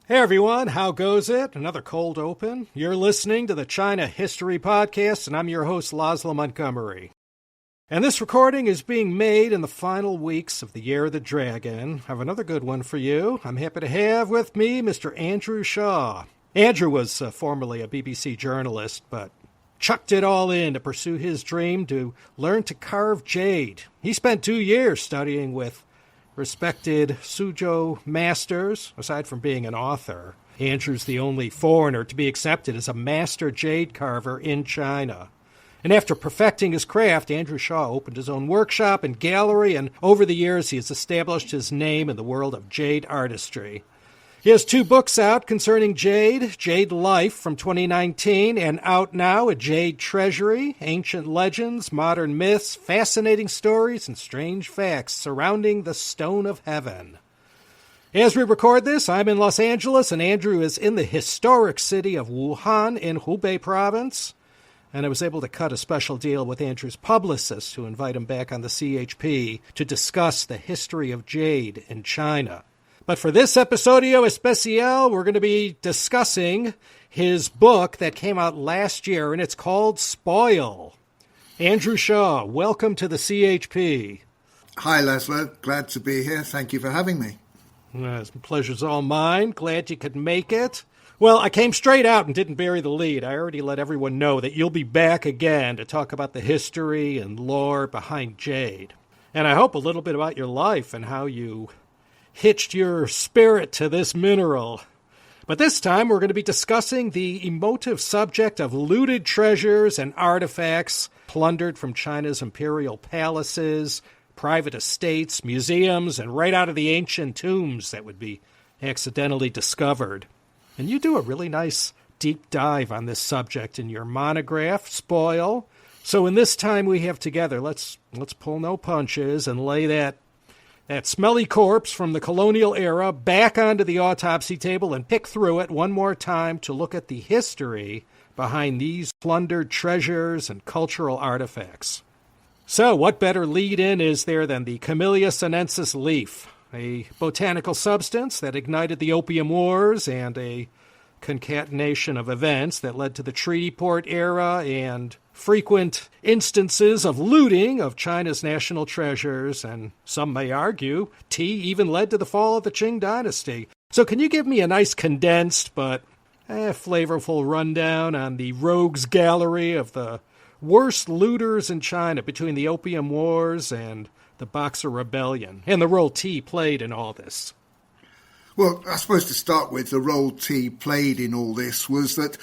Hey everyone, how goes it? Another cold open. You're listening to the China History Podcast, and I'm your host, Laszlo Montgomery. And this recording is being made in the final weeks of the Year of the Dragon. I have another good one for you. I'm happy to have with me Mr. Andrew Shaw. Andrew was formerly a BBC journalist, but chucked it all in to pursue his dream to learn to carve jade. He spent 2 years studying with respected Suzhou masters. Aside from being an author, Andrew's the only foreigner to be accepted as a master jade carver in China. And after perfecting his craft, Andrew Shaw opened his own workshop and gallery, and over the years he has established his name in the world of jade artistry. He has 2 books out concerning jade, Jade Life from 2019, and out now, A Jade Treasury, Ancient Legends, Modern Myths, Fascinating Stories, and Strange Facts Surrounding the Stone of Heaven. As we record this, I'm in Los Angeles, and Andrew is in the historic city of Wuhan in Hubei province. And I was able to cut a special deal with Andrew's publicist to invite him back on the CHP to discuss the history of jade in China. But for this episodio especial, we're going to be discussing his book that came out last year, and it's called Spoil. Andrew Shaw, welcome to the CHP. Hi, Laszlo. Glad to be here. Thank you for having me. The pleasure's all mine. Glad you could make it. Well, I came straight out and didn't bury the lead. I already let everyone know that you'll be back again to talk about the history and lore behind jade. And I hope a little bit about your life and how you hitched your spirit to this mineral. But this time we're going to be discussing the emotive subject of looted treasures and artifacts plundered from China's imperial palaces, private estates, museums, and right out of the ancient tombs that would be accidentally discovered. And you do a really nice deep dive on this subject in your monograph, Spoil. So in this time we have together, let's pull no punches and lay that smelly corpse from the colonial era back onto the autopsy table and pick through it one more time to look at the history behind these plundered treasures and cultural artifacts. So what better lead-in is there than the Camellia sinensis leaf, a botanical substance that ignited the Opium Wars and a concatenation of events that led to the Treaty Port era and frequent instances of looting of China's national treasures, and some may argue tea even led to the fall of the Qing dynasty. So can you give me a nice condensed but flavorful rundown on the rogues gallery of the worst looters in China between the Opium Wars and the Boxer Rebellion, and the role tea played in all this? Well, I suppose to start with, the role tea played in all this was that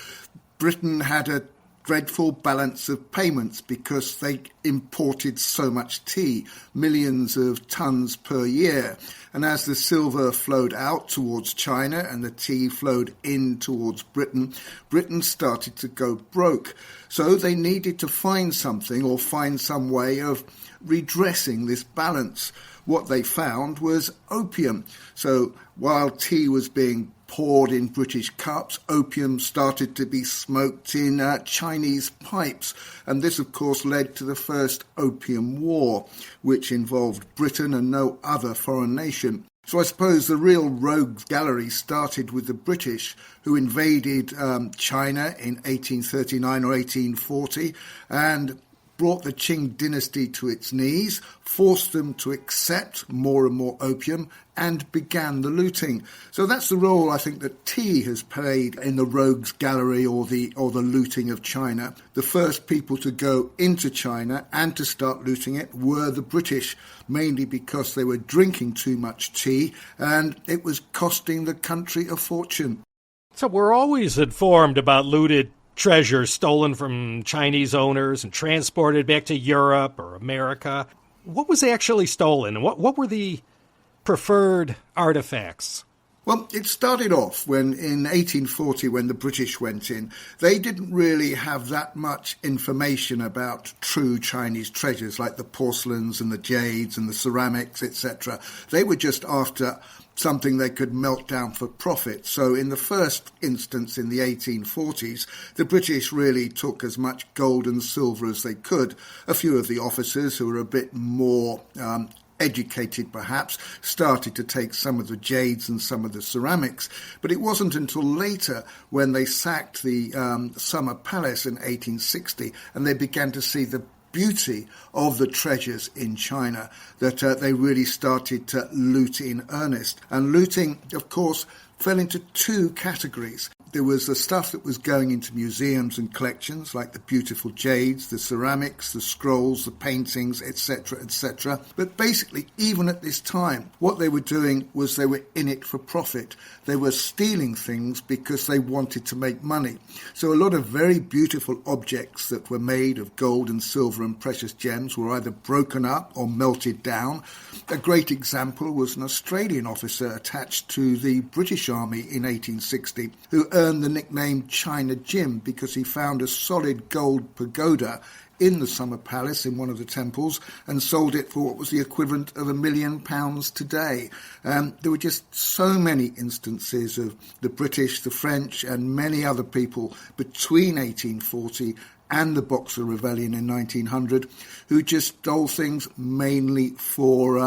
Britain had a dreadful balance of payments because they imported so much tea, millions of tons per year. And as the silver flowed out towards China and the tea flowed in towards Britain, Britain started to go broke. So they needed to find something or find some way of redressing this balance. What they found was opium. So while tea was being poured in British cups, opium started to be smoked in Chinese pipes. And this, of course, led to the First Opium War, which involved Britain and no other foreign nation. So I suppose the real rogues gallery started with the British, who invaded China in 1839 or 1840 and brought the Qing dynasty to its knees, forced them to accept more and more opium, and began the looting. So that's the role I think that tea has played in the rogues gallery or the looting of China. The first people to go into China and to start looting it were the British, mainly because they were drinking too much tea and it was costing the country a fortune. So we're always informed about looted treasures stolen from Chinese owners and transported back to Europe or America. What was actually stolen? What were the preferred artifacts? Well, it started off when in 1840, when the British went in, they didn't really have that much information about true Chinese treasures like the porcelains and the jades and the ceramics, etc. They were just after something they could melt down for profit. So in the first instance in the 1840s, the British really took as much gold and silver as they could. A few of the officers who were a bit more educated perhaps, started to take some of the jades and some of the ceramics. But it wasn't until later when they sacked the Summer Palace in 1860 and they began to see the beauty of the treasures in China that they really started to loot in earnest. And looting, of course, fell into two categories. There was the stuff that was going into museums and collections, like the beautiful jades, the ceramics, the scrolls, the paintings, etc., etc. But basically, even at this time, what they were doing was they were in it for profit. They were stealing things because they wanted to make money. So a lot of very beautiful objects that were made of gold and silver and precious gems were either broken up or melted down. A great example was an Australian officer attached to the British Army in 1860 who earned the nickname China Jim because he found a solid gold pagoda in the Summer Palace in one of the temples and sold it for what was the equivalent of £1 million today. There were just so many instances of the British, the French and many other people between 1840 and the Boxer Rebellion in 1900 who just stole things mainly for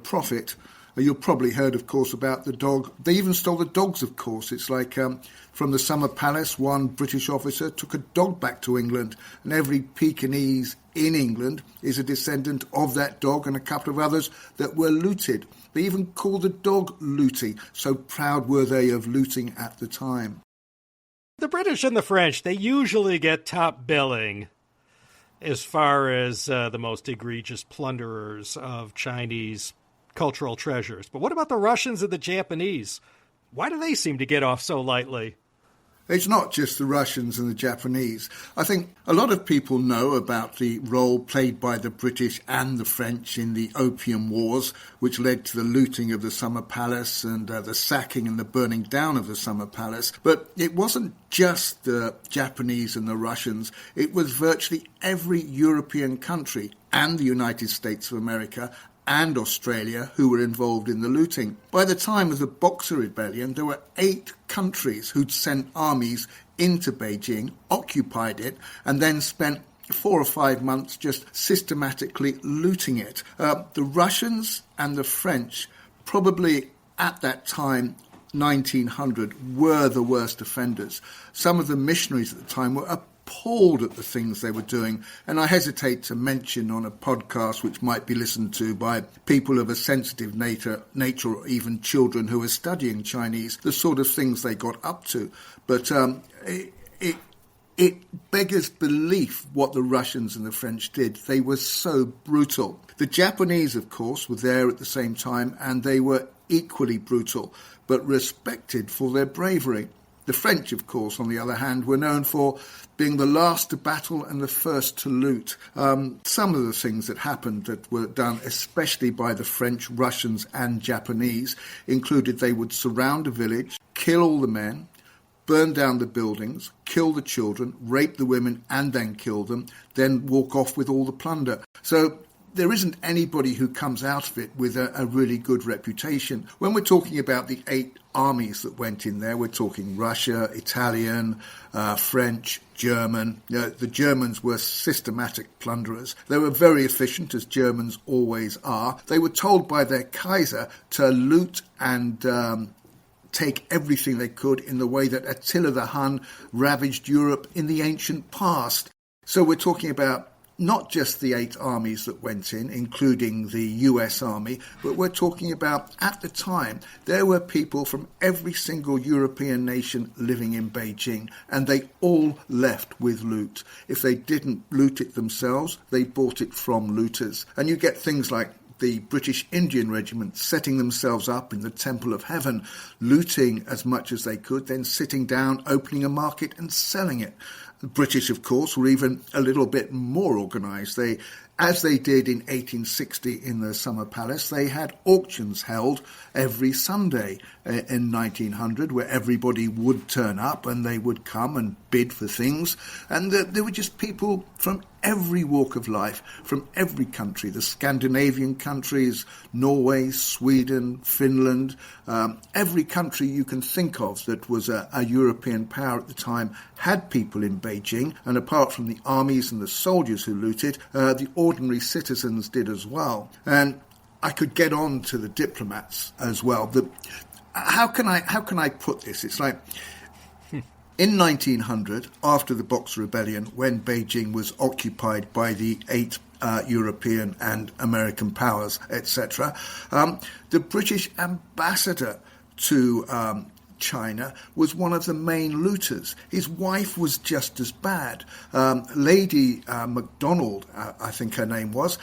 profit. You've probably heard, of course, about the dog. They even stole the dogs, of course. It's like from the Summer Palace, one British officer took a dog back to England, and every Pekingese in England is a descendant of that dog and a couple of others that were looted. They even called the dog Looty, so proud were they of looting at the time. The British and the French, they usually get top billing as far as the most egregious plunderers of Chinese cultural treasures. But what about the Russians and the Japanese? Why do they seem to get off so lightly? It's not just the Russians and the Japanese. I think a lot of people know about the role played by the British and the French in the Opium Wars, which led to the looting of the Summer Palace and the sacking and the burning down of the Summer Palace. But it wasn't just the Japanese and the Russians. It was virtually every European country and the United States of America and Australia who were involved in the looting. By the time of the Boxer Rebellion, there were 8 countries who'd sent armies into Beijing, occupied it, and then spent 4 or 5 months just systematically looting it. The Russians and the French, probably at that time, 1900, were the worst offenders. Some of the missionaries at the time were appalled at the things they were doing, and I hesitate to mention on a podcast which might be listened to by people of a sensitive nature or even children who are studying Chinese, the sort of things they got up to. But it beggars belief what the Russians and the French did. They were so brutal. The Japanese, of course, were there at the same time, and they were equally brutal, but respected for their bravery. The French, of course, on the other hand, were known for being the last to battle and the first to loot. Some of the things that happened that were done, especially by the French, Russians and Japanese, included they would surround a village, kill all the men, burn down the buildings, kill the children, rape the women and then kill them, then walk off with all the plunder. So there isn't anybody who comes out of it with a really good reputation. When we're talking about the 8 armies that went in there, we're talking Russia, Italian, French, German. The Germans were systematic plunderers. They were very efficient, as Germans always are. They were told by their Kaiser to loot and take everything they could in the way that Attila the Hun ravaged Europe in the ancient past. So we're talking about not just the 8 armies that went in, including the US Army, but we're talking about, at the time, there were people from every single European nation living in Beijing, and they all left with loot. If they didn't loot it themselves, they bought it from looters. And you get things like the British Indian Regiment setting themselves up in the Temple of Heaven, looting as much as they could, then sitting down, opening a market and selling it. The British, of course, were even a little bit more organised. As they did in 1860 in the Summer Palace, they had auctions held every Sunday in 1900 where everybody would turn up and they would come and bid for things. And there were just people from every walk of life, from every country, the Scandinavian countries, Norway, Sweden, Finland, every country you can think of that was a European power at the time had people in Beijing. And apart from the armies and the soldiers who looted, the ordinary citizens did as well. And I could get on to the diplomats as well. How can I put this? It's like in 1900, after the Boxer Rebellion, when Beijing was occupied by the 8 European and American powers, etc., the British ambassador to China was one of the main looters. His wife was just as bad. Lady MacDonald, I think her name was,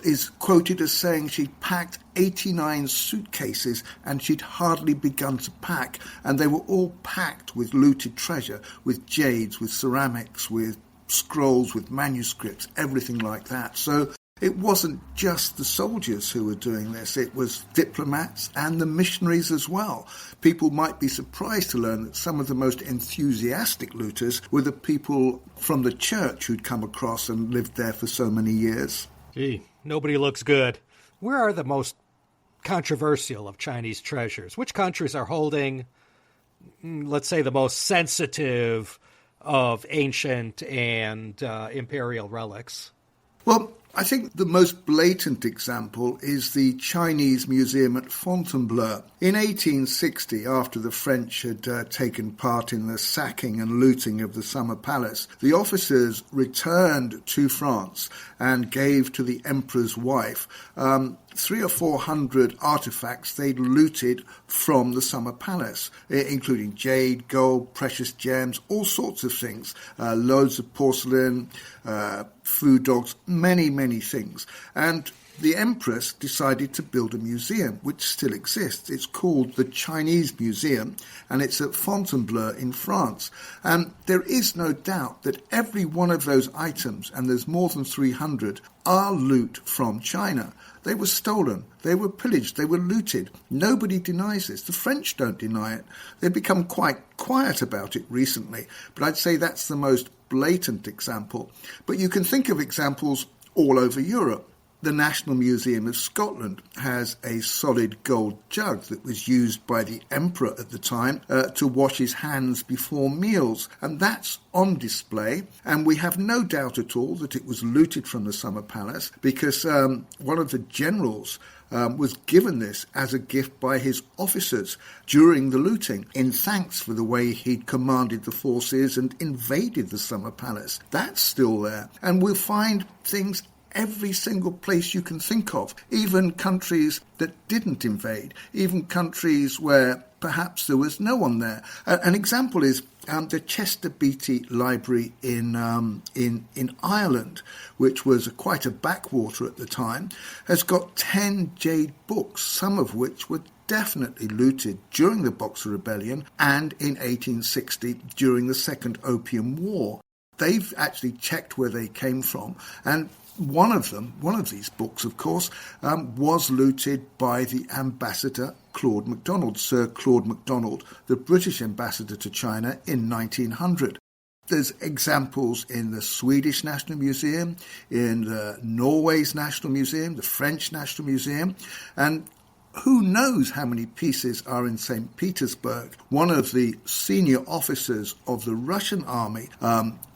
is quoted as saying she'd packed 89 suitcases and she'd hardly begun to pack, and they were all packed with looted treasure, with jades, with ceramics, with scrolls, with manuscripts, everything like that. So it wasn't just the soldiers who were doing this, it was diplomats and the missionaries as well. People might be surprised to learn that some of the most enthusiastic looters were the people from the church who'd come across and lived there for so many years. Gee, nobody looks good. Where are the most controversial of Chinese treasures? Which countries are holding, let's say, the most sensitive of ancient and imperial relics? Well, I think the most blatant example is the Chinese museum at Fontainebleau. In 1860, after the French had taken part in the sacking and looting of the Summer Palace, the officers returned to France and gave to the emperor's wife 300 or 400 artifacts they'd looted from the Summer Palace, including jade, gold, precious gems, all sorts of things, loads of porcelain, food dogs, many things. And the Empress decided to build a museum, which still exists. It's called the Chinese Museum, and it's at Fontainebleau in France. And there is no doubt that every one of those items, and there's more than 300, are loot from China. They were stolen, they were pillaged, they were looted. Nobody denies this. The French don't deny it. They've become quite quiet about it recently, but I'd say that's the most blatant example. But you can think of examples all over Europe. The National Museum of Scotland has a solid gold jug that was used by the emperor at the time to wash his hands before meals, and that's on display. And we have no doubt at all that it was looted from the Summer Palace, because one of the generals was given this as a gift by his officers during the looting, in thanks for the way he'd commanded the forces and invaded the Summer Palace. That's still there, and we'll find things every single place you can think of, even countries that didn't invade, even countries where perhaps there was no one there. An example is the Chester Beatty Library in Ireland, which was quite a backwater at the time, has got 10 jade books, some of which were definitely looted during the Boxer Rebellion and in 1860 during the Second Opium War. They've actually checked where they came from, and one of these books, of course, was looted by the ambassador Claude MacDonald, Sir Claude MacDonald, the British ambassador to China in 1900. There's examples in the Swedish National Museum, in the Norway's National Museum, the French National Museum, and who knows how many pieces are in St. Petersburg. One of the senior officers of the Russian army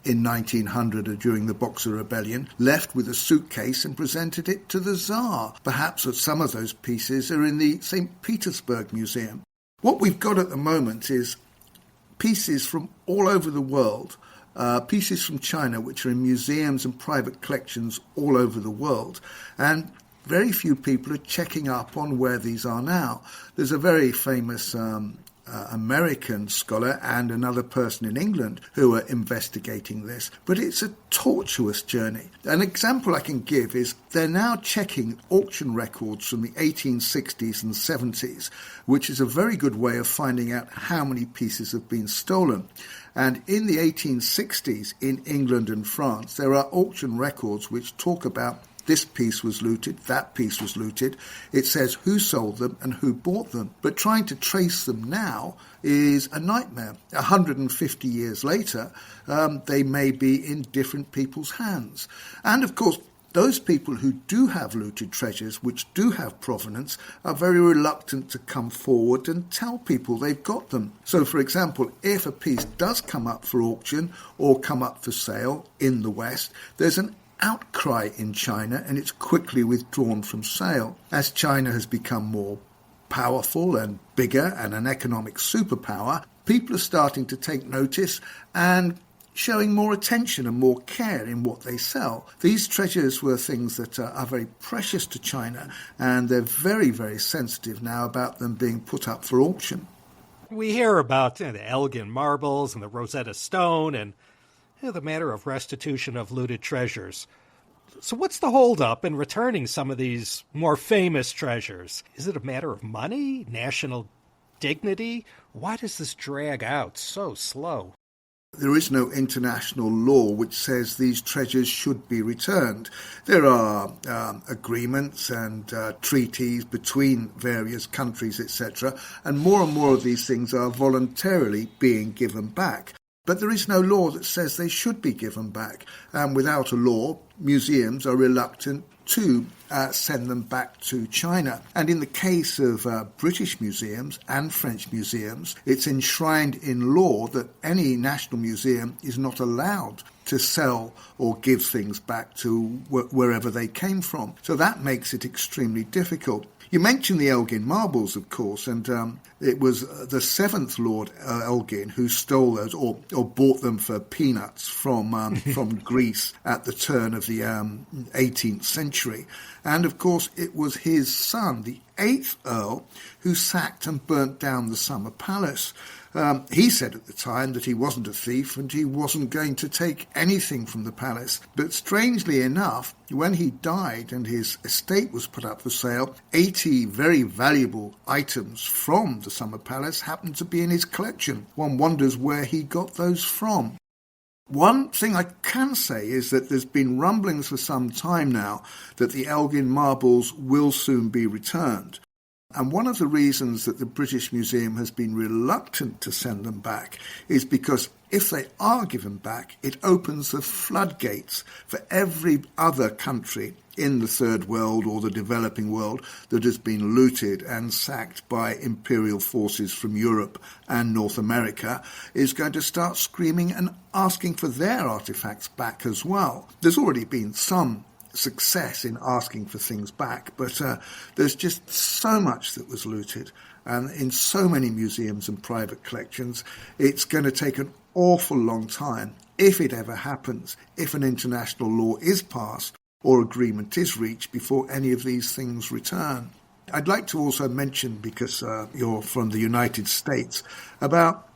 in 1900 during the Boxer Rebellion left with a suitcase and presented it to the Tsar. Perhaps some of those pieces are in the St. Petersburg Museum. What we've got at the moment is pieces from all over the world, pieces from China which are in museums and private collections all over the world, and very few people are checking up on where these are now. There's a very famous American scholar and another person in England who are investigating this, but it's a tortuous journey. An example I can give is they're now checking auction records from the 1860s and 70s, which is a very good way of finding out how many pieces have been stolen. And in the 1860s in England and France, there are auction records which talk about this piece was looted, that piece was looted. It says who sold them and who bought them. But trying to trace them now is a nightmare. 150 years later, they may be in different people's hands. And of course, those people who do have looted treasures, which do have provenance, are very reluctant to come forward and tell people they've got them. So, for example, if a piece does come up for auction or come up for sale in the West, there's an outcry in China, and it's quickly withdrawn from sale. As China has become more powerful and bigger and an economic superpower, people are starting to take notice and showing more attention and more care in what they sell. These treasures were things that are very precious to China, and they're very, very sensitive now about them being put up for auction. We hear about the Elgin marbles and the Rosetta Stone and the matter of restitution of looted treasures. So what's the holdup in returning some of these more famous treasures? Is it a matter of money, national dignity? Why does this drag out so slow? There is no international law which says these treasures should be returned. There are agreements and treaties between various countries, etc., and more of these things are voluntarily being given back. But there is no law that says they should be given back. And without a law, museums are reluctant to send them back to China. And in the case of British museums and French museums, it's enshrined in law that any national museum is not allowed to sell or give things back to wherever they came from. So that makes it extremely difficult. You mentioned the Elgin marbles, of course, and it was the 7th Lord Elgin who stole those or bought them for peanuts from Greece at the turn of the 18th century. And, of course, it was his son, the 8th Earl, who sacked and burnt down the Summer Palace. He said at the time that he wasn't a thief and he wasn't going to take anything from the palace. But strangely enough, when he died and his estate was put up for sale, 80 very valuable items from the Summer Palace happened to be in his collection. One wonders where he got those from. One thing I can say is that there's been rumblings for some time now that the Elgin marbles will soon be returned. And one of the reasons that the British Museum has been reluctant to send them back is because if they are given back, it opens the floodgates for every other country in the Third World or the developing world that has been looted and sacked by imperial forces from Europe and North America is going to start screaming and asking for their artifacts back as well. There's already been some success in asking for things back, but there's just so much that was looted, and in so many museums and private collections, it's going to take an awful long time, if it ever happens, if an international law is passed or agreement is reached before any of these things return. I'd like to also mention, because you're from the United States, about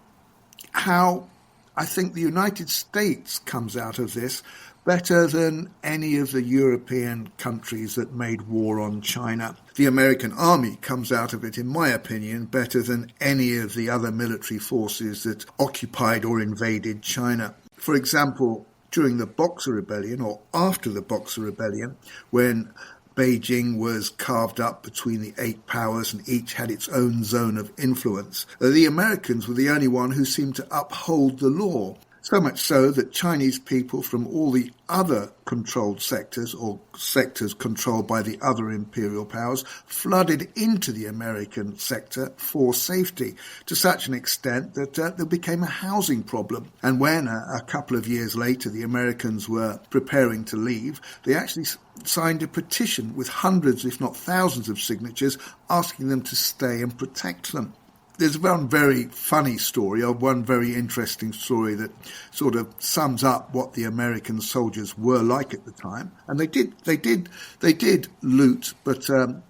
how I think the United States comes out of this better than any of the European countries that made war on China. The American army comes out of it, in my opinion, better than any of the other military forces that occupied or invaded China. For example, during the Boxer Rebellion, or after the Boxer Rebellion, when Beijing was carved up between the 8 powers and each had its own zone of influence, the Americans were the only one who seemed to uphold the law. So much so that Chinese people from all the other controlled sectors or sectors controlled by the other imperial powers flooded into the American sector for safety to such an extent that there became a housing problem. And when a couple of years later the Americans were preparing to leave, they actually signed a petition with hundreds, if not thousands of signatures asking them to stay and protect them. There's one very funny story, or one very interesting story that sort of sums up what the American soldiers were like at the time. And they did loot, but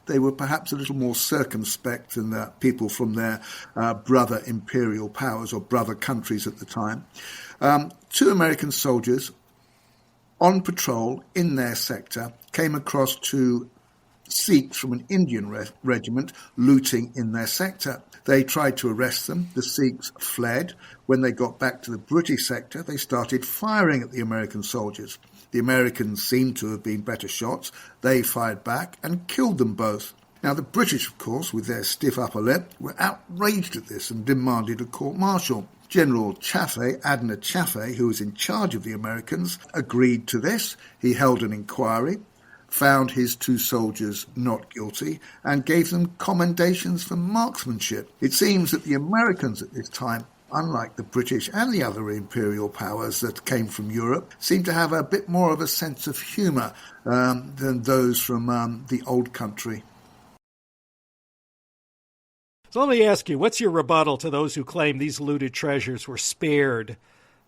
they were perhaps a little more circumspect than the people from their brother imperial powers or brother countries at the time. 2 American soldiers on patrol in their sector came across 2 Sikhs from an Indian regiment looting in their sector. They tried to arrest them. The Sikhs fled. When they got back to the British sector, they started firing at the American soldiers. The Americans seemed to have been better shots. They fired back and killed them both. Now, the British, of course, with their stiff upper lip, were outraged at this and demanded a court-martial. General Chaffee, Adna Chaffee, who was in charge of the Americans, agreed to this. He held an inquiry, found his 2 soldiers not guilty, and gave them commendations for marksmanship. It seems that the Americans at this time unlike the British and the other imperial powers that came from Europe, seem to have a bit more of a sense of humour than those from the old country. So let me ask you, what's your rebuttal to those who claim these looted treasures were spared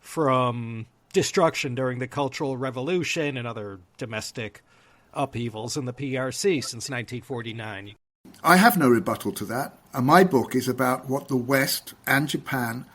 from destruction during the Cultural Revolution and other domestic upheavals in the PRC since 1949? I have no rebuttal to that. My book is about what the West and Japan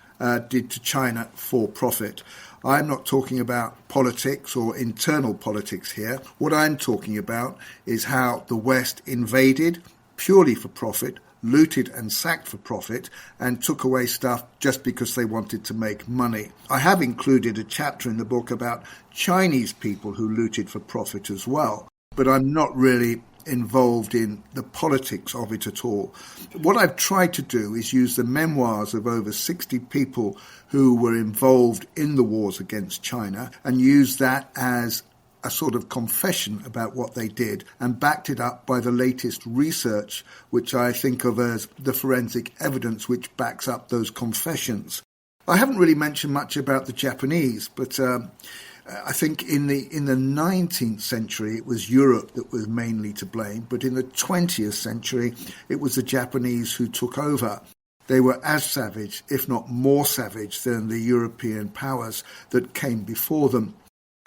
did to China for profit. I'm not talking about politics or internal politics here. What I'm talking about is how the West invaded purely for profit, looted and sacked for profit, and took away stuff just because they wanted to make money. I have included a chapter in the book about Chinese people who looted for profit as well, but I'm not really involved in the politics of it at all. What I've tried to do is use the memoirs of over 60 people who were involved in the wars against China and use that as a sort of confession about what they did, and backed it up by the latest research, which I think of as the forensic evidence which backs up those confessions. I haven't really mentioned much about the Japanese, but I think in the 19th century it was Europe that was mainly to blame, but in the 20th century it was the Japanese who took over. They were as savage, if not more savage, than the European powers that came before them.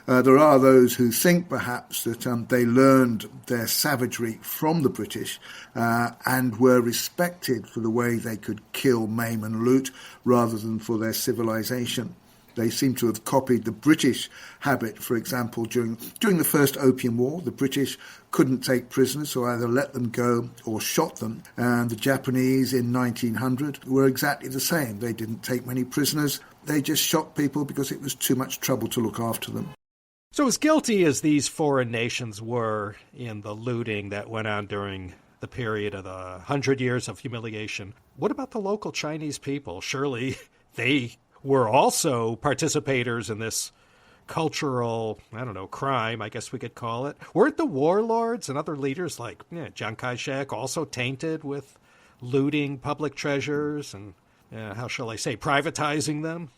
There are those who think perhaps that they learned their savagery from the British and were respected for the way they could kill, maim and loot rather than for their civilization. They seem to have copied the British habit. For example, during the First Opium War, the British couldn't take prisoners, so either let them go or shot them. And the Japanese in 1900 were exactly the same. They didn't take many prisoners. They just shot people because it was too much trouble to look after them. So as guilty as these foreign nations were in the looting that went on during the period of the 100 years of humiliation, what about the local Chinese people? Surely they were also participators in this cultural, crime, I guess we could call it. Weren't the warlords and other leaders like Chiang Kai-shek also tainted with looting public treasures and, how shall I say, privatizing them?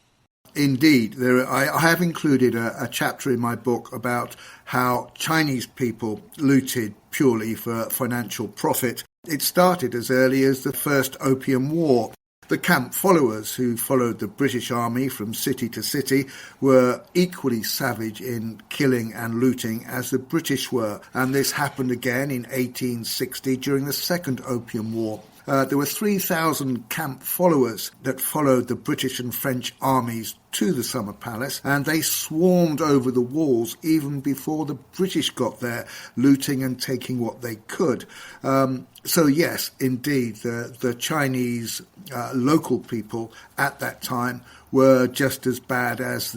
Indeed. I have included a chapter in my book about how Chinese people looted purely for financial profit. It started as early as the First Opium War. The camp followers who followed the British Army from city to city were equally savage in killing and looting as the British were, and this happened again in 1860 during the Second Opium War. There were 3,000 camp followers that followed the British and French armies to the Summer Palace, and they swarmed over the walls even before the British got there, looting and taking what they could. So yes, indeed, the Chinese local people at that time were just as bad as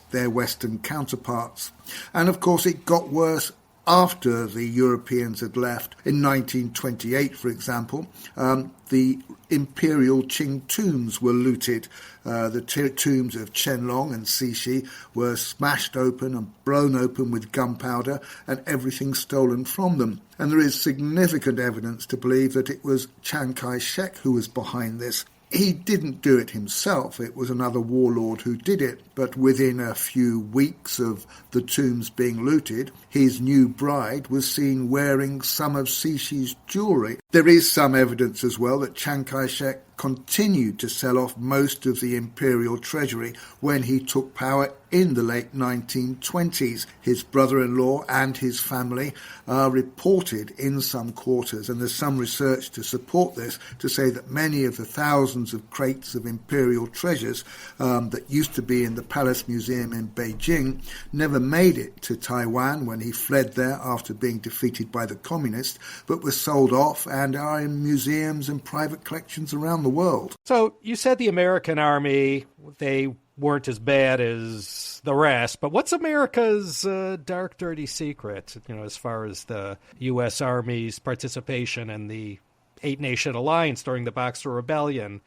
their Western counterparts. And of course it got worse after the Europeans had left. In 1928, for example, the imperial Qing tombs were looted. The tombs of Qianlong and Cixi were smashed open and blown open with gunpowder and everything stolen from them. And there is significant evidence to believe that it was Chiang Kai-shek who was behind this. He didn't do it himself. It was another warlord who did it. But within a few weeks of the tombs being looted, his new bride was seen wearing some of Cixi's jewellery. There is some evidence as well that Chiang Kai-shek continued to sell off most of the imperial treasury when he took power in the late 1920s. His brother-in-law and his family are reported in some quarters, and there's some research to support this, to say that many of the thousands of crates of imperial treasures that used to be in the Palace Museum in Beijing never made it to Taiwan when he fled there after being defeated by the communists, but were sold off and are in museums and private collections around the world. So you said the American army, they weren't as bad as the rest, but what's America's dark, dirty secret, as far as the U.S. Army's participation in the Eight-Nation Alliance during the Boxer Rebellion?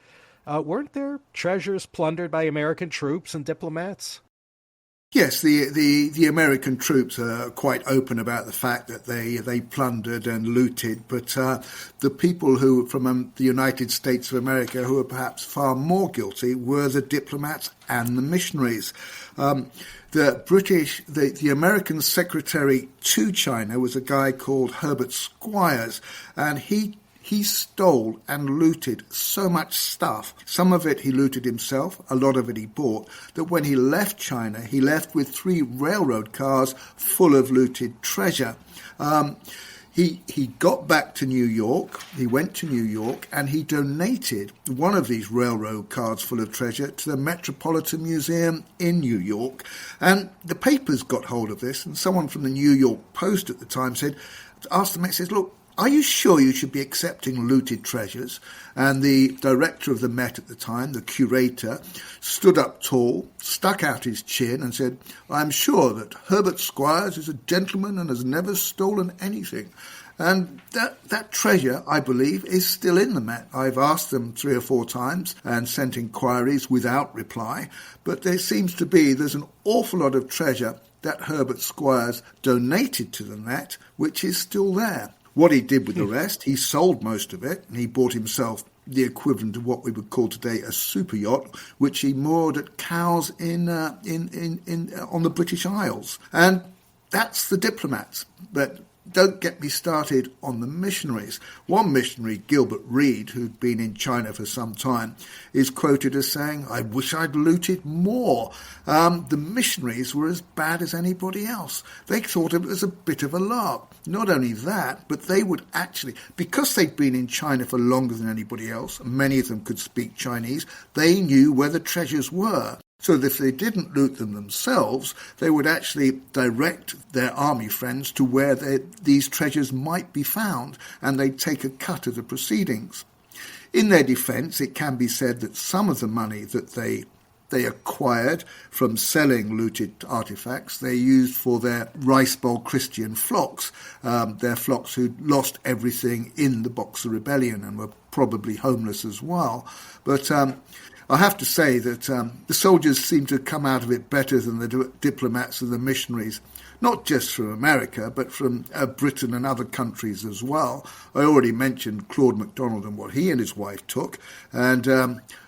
Weren't there treasures plundered by American troops and diplomats? Yes, the American troops are quite open about the fact that they plundered and looted, but the people who from the United States of America who were perhaps far more guilty were the diplomats and the missionaries. The American secretary to China was a guy called Herbert Squires, and he stole and looted so much stuff. Some of it he looted himself, a lot of it he bought, that when he left China, he left with 3 railroad cars full of looted treasure. He got back to New York, he went to New York, and he donated one of these railroad cars full of treasure to the Metropolitan Museum in New York. And the papers got hold of this, and someone from the New York Post at the time asked the Met, says, look, are you sure you should be accepting looted treasures? And the director of the Met at the time, the curator, stood up tall, stuck out his chin and said, I'm sure that Herbert Squires is a gentleman and has never stolen anything. And that treasure, I believe, is still in the Met. I've asked them 3 or 4 times and sent inquiries without reply. But there's an awful lot of treasure that Herbert Squires donated to the Met, which is still there. What he did with the rest, he sold most of it, and he bought himself the equivalent of what we would call today a super yacht, which he moored at Cowes on the British Isles. And that's the diplomats. But don't get me started on the missionaries. One missionary, Gilbert Reed, who'd been in China for some time, is quoted as saying, I wish I'd looted more. The missionaries were as bad as anybody else. They thought it was a bit of a lark. Not only that, but they would actually, because they'd been in China for longer than anybody else, and many of them could speak Chinese, they knew where the treasures were. So that if they didn't loot them themselves, they would actually direct their army friends to where these treasures might be found, and they'd take a cut of the proceedings. In their defence, it can be said that some of the money that they acquired from selling looted artefacts, they used for their rice bowl Christian flocks, their flocks who'd lost everything in the Boxer Rebellion and were probably homeless as well. But I have to say that the soldiers seem to have come out of it better than the diplomats and the missionaries, not just from America, but from Britain and other countries as well. I already mentioned Claude MacDonald and what he and his wife took, and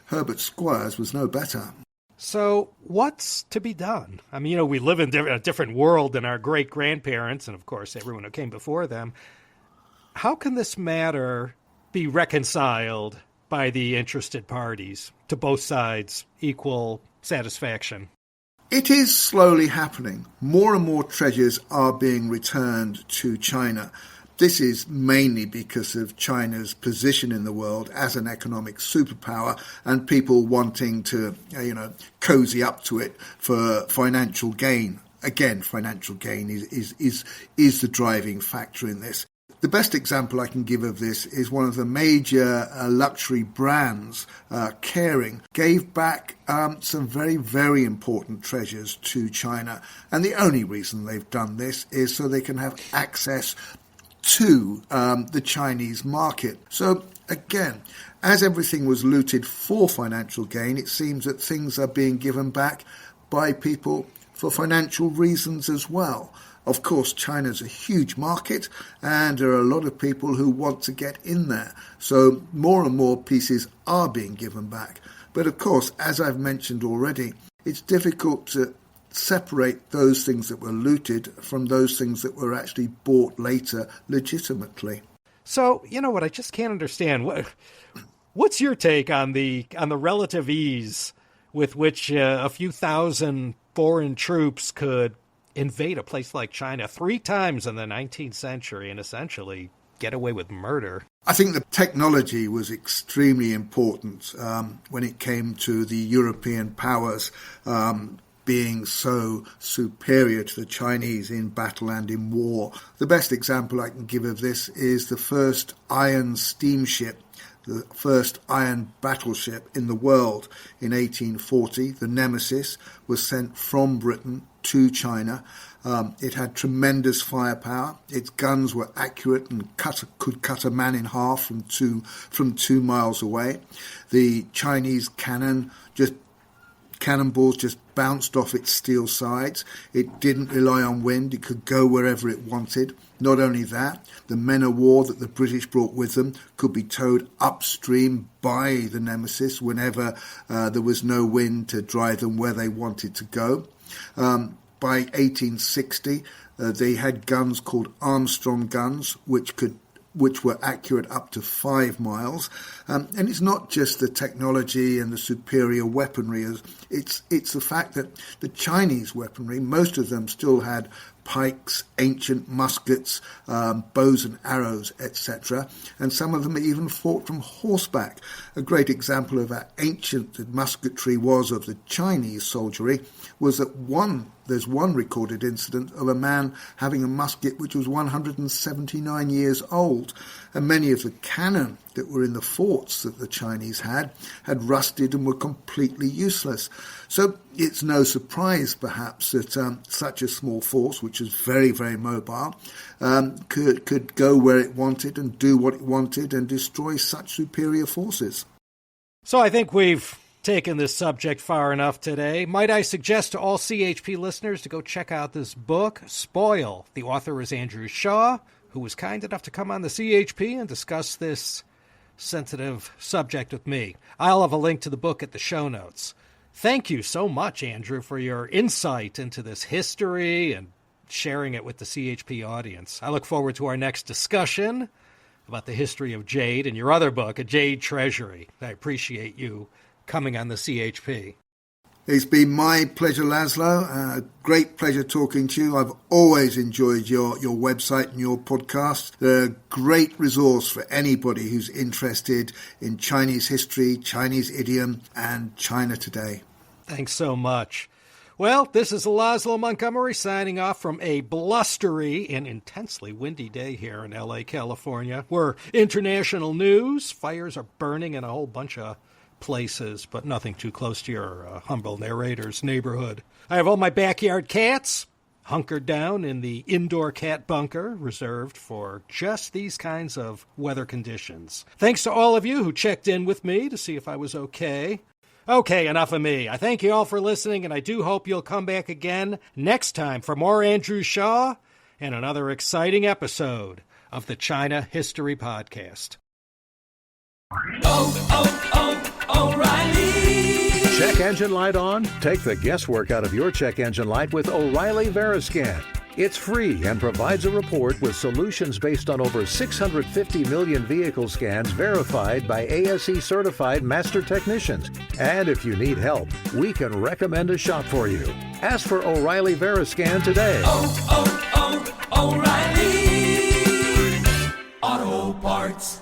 Herbert Squires was no better. So what's to be done? I mean, we live in a different world than our great-grandparents, and of course everyone who came before them. How can this matter be reconciled by the interested parties to both sides' equal satisfaction? It is slowly happening. More and more treasures are being returned to China. This is mainly because of China's position in the world as an economic superpower and people wanting to, cozy up to it for financial gain. Again, financial gain is the driving factor in this. The best example I can give of this is one of the major luxury brands, Kering, gave back some very, very important treasures to China. And the only reason they've done this is so they can have access to the Chinese market. So again, as everything was looted for financial gain, it seems that things are being given back by people for financial reasons as well. Of course, China's a huge market and there are a lot of people who want to get in there. So more and more pieces are being given back. But of course, as I've mentioned already, it's difficult to separate those things that were looted from those things that were actually bought later legitimately. So, you know what, I just can't understand. What's your take on the relative ease with which a few thousand foreign troops could invade a place like China 3 times in the 19th century and essentially get away with murder? I think the technology was extremely important when it came to the European powers being so superior to the Chinese in battle and in war. The best example I can give of this is the first iron steamship, the first iron battleship in the world in 1840. The Nemesis was sent from Britain to China. It had tremendous firepower. Its guns were accurate and could cut a man in half from 2 miles away. The Chinese cannon just cannonballs just bounced off its steel sides. It didn't rely on wind. It could go wherever it wanted. Not only that, the men of war that the British brought with them could be towed upstream by the Nemesis whenever there was no wind to drive them where they wanted to go. By 1860, they had guns called Armstrong guns, which were accurate up to 5 miles. And it's not just the technology and the superior weaponry. It's the fact that the Chinese weaponry, most of them still had pikes, ancient muskets, bows and arrows, etc. And some of them even fought from horseback. A great example of how ancient the musketry was of the Chinese soldiery was that there's one recorded incident of a man having a musket which was 179 years old, and many of the cannon that were in the forts that the Chinese had rusted and were completely useless. So it's no surprise, perhaps, that such a small force, which is very, very mobile, could go where it wanted and do what it wanted and destroy such superior forces. So I think we've taken this subject far enough today. Might I suggest to all CHP listeners to go check out this book, Spoil. The author is Andrew Shaw, who was kind enough to come on the CHP and discuss this sensitive subject with me. I'll have a link to the book at the show notes. Thank you so much, Andrew, for your insight into this history and sharing it with the CHP audience. I look forward to our next discussion about the history of jade and your other book, A Jade Treasury. I appreciate you coming on the CHP. It's been my pleasure, Laszlo. Great pleasure talking to you. I've always enjoyed your website and your podcast. They're a great resource for anybody who's interested in Chinese history, Chinese idiom, and China today. Thanks so much. Well, this is Laszlo Montgomery signing off from a blustery and intensely windy day here in LA, California. We're international news. Fires are burning in a whole bunch of places, but nothing too close to your humble narrator's neighborhood. I have all my backyard cats hunkered down in the indoor cat bunker reserved for just these kinds of weather conditions. Thanks to all of you who checked in with me to see if I was okay. Okay, enough of me. I thank you all for listening, and I do hope you'll come back again next time for more Andrew Shaw and another exciting episode of the China History Podcast. O'Reilly! Check engine light on? Take the guesswork out of your check engine light with O'Reilly Veriscan. It's free and provides a report with solutions based on over 650 million vehicle scans verified by ASE-certified master technicians. And if you need help, we can recommend a shop for you. Ask for O'Reilly Veriscan today. O'Reilly Auto Parts.